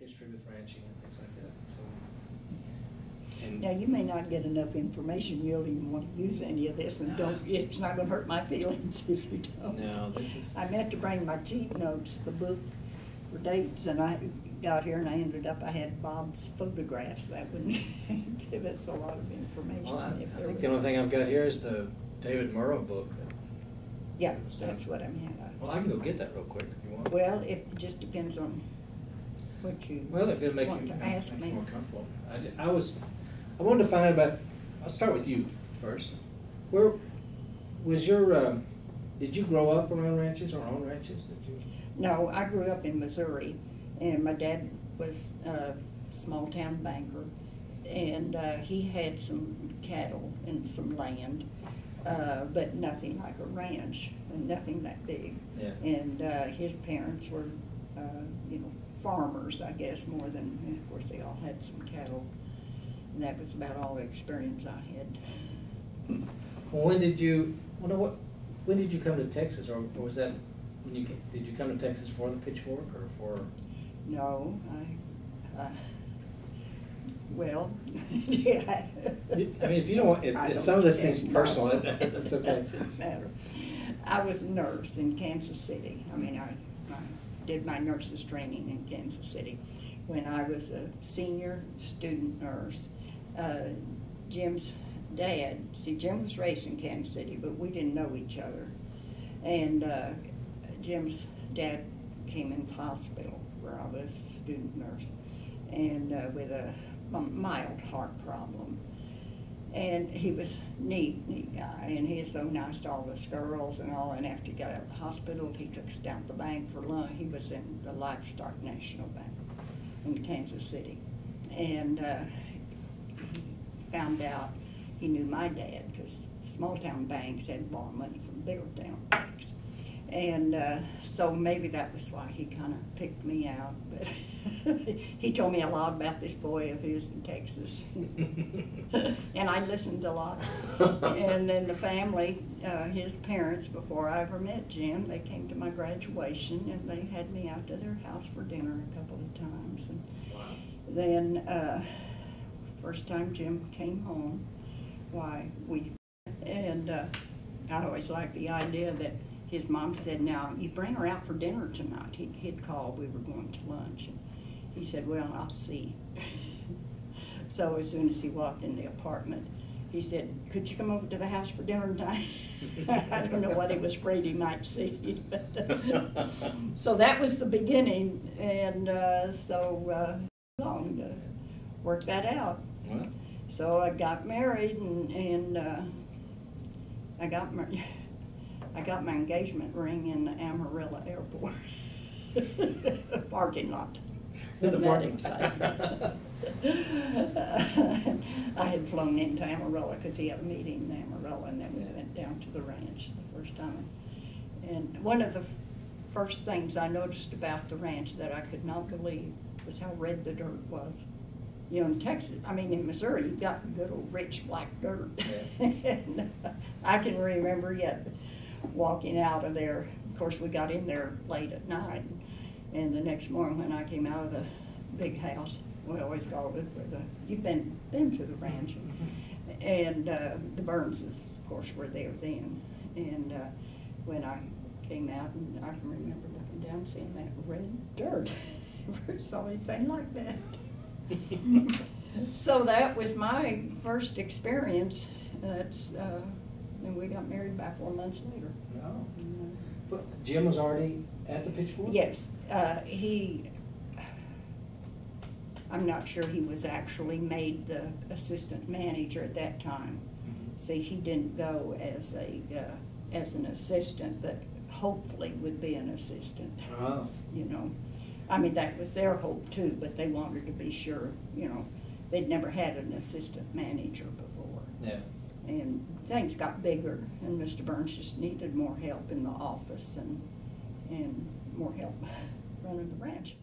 history with ranching and things like that. So, and Now, you may not get enough information, you'll even want to use any of this, and don't, it's not gonna hurt my feelings if you don't. no, this is, I meant to bring my cheat notes, the book for dates, and I got here and I ended up, I had Bob's photographs. That would give us a lot of information. well, I if there think were- the only thing I've got here is the David Murrow book. Yeah, that's what I meant. Well, I can go get that real quick if you want. Well, it just depends on what you Well, if it'll make you, want to make ask you me. more comfortable. I wanted to find out about, I'll start with you first. Where was your, did you grow up around ranches or on ranches? Did you? No, I grew up in Missouri, and my dad was a small town banker, and he had some cattle and some land, but nothing like a ranch, and nothing that big. Yeah. And his parents were, you know, farmers, I guess, more than, and of course, they all had some cattle, and that was about all the experience I had. Well, when did you come to Texas, or was that when you did you come to Texas for the pitchfork or for? No, well, yeah. I mean, if you don't want, if some of this seems personal, that's okay. Doesn't matter. I was a nurse in Kansas City. I mean, I did my nurse's training in Kansas City. When I was a senior student nurse, Jim's dad, see, Jim was raised in Kansas City, but we didn't know each other. And Jim's dad came into the hospital where I was a student nurse, and with a mild heart problem. And he was neat guy, and he was so nice to all us girls and all. And after he got out of the hospital, he took us down to the bank for lunch. He was in the Livestock National Bank in Kansas City, and he found out he knew my dad because small town banks had to borrow money from bigger town banks. And so maybe that was why he kind of picked me out. But he told me a lot about this boy of his in Texas. And I listened a lot. And then the family, his parents, before I ever met Jim, they came to my graduation and they had me out to their house for dinner a couple of times. And Wow. then first time Jim came home, I always liked the idea that his mom said, now, you bring her out for dinner tonight. He'd called, we were going to lunch. And he said, well, I'll see. So as soon as he walked in the apartment, he said, could you come over to the house for dinner tonight? I don't know what he was afraid he might see. But, so that was the beginning, and long to work that out. Well, So I got married, and I got my engagement ring in the Amarillo Airport parking lot. in the Wasn't that parking exciting? I had flown into Amarillo because he had a meeting in Amarillo, and then we went down to the ranch the first time. And one of the first things I noticed about the ranch that I could not believe was how red the dirt was. You know, in Texas, I mean, in Missouri, you've got good old rich black dirt. Yeah. And I can remember yet walking out of there. Of course, we got in there late at night, and the next morning when I came out of the big house, we always called it, you've been to the ranch, and the Berneices, of course, were there then. And when I came out, and I can remember looking down and seeing that red dirt. Never saw anything like that. So that was my first experience. And we got married about 4 months later. no. But Jim was already at the pitchfork? Yes, I'm not sure he was actually made the assistant manager at that time. Mm-hmm. See, he didn't go as an assistant, but hopefully would be an assistant. Oh. You know, I mean, that was their hope too, but they wanted to be sure, you know, they'd never had an assistant manager before. Yeah. And things got bigger, and Mr. Burns just needed more help in the office and more help running the ranch.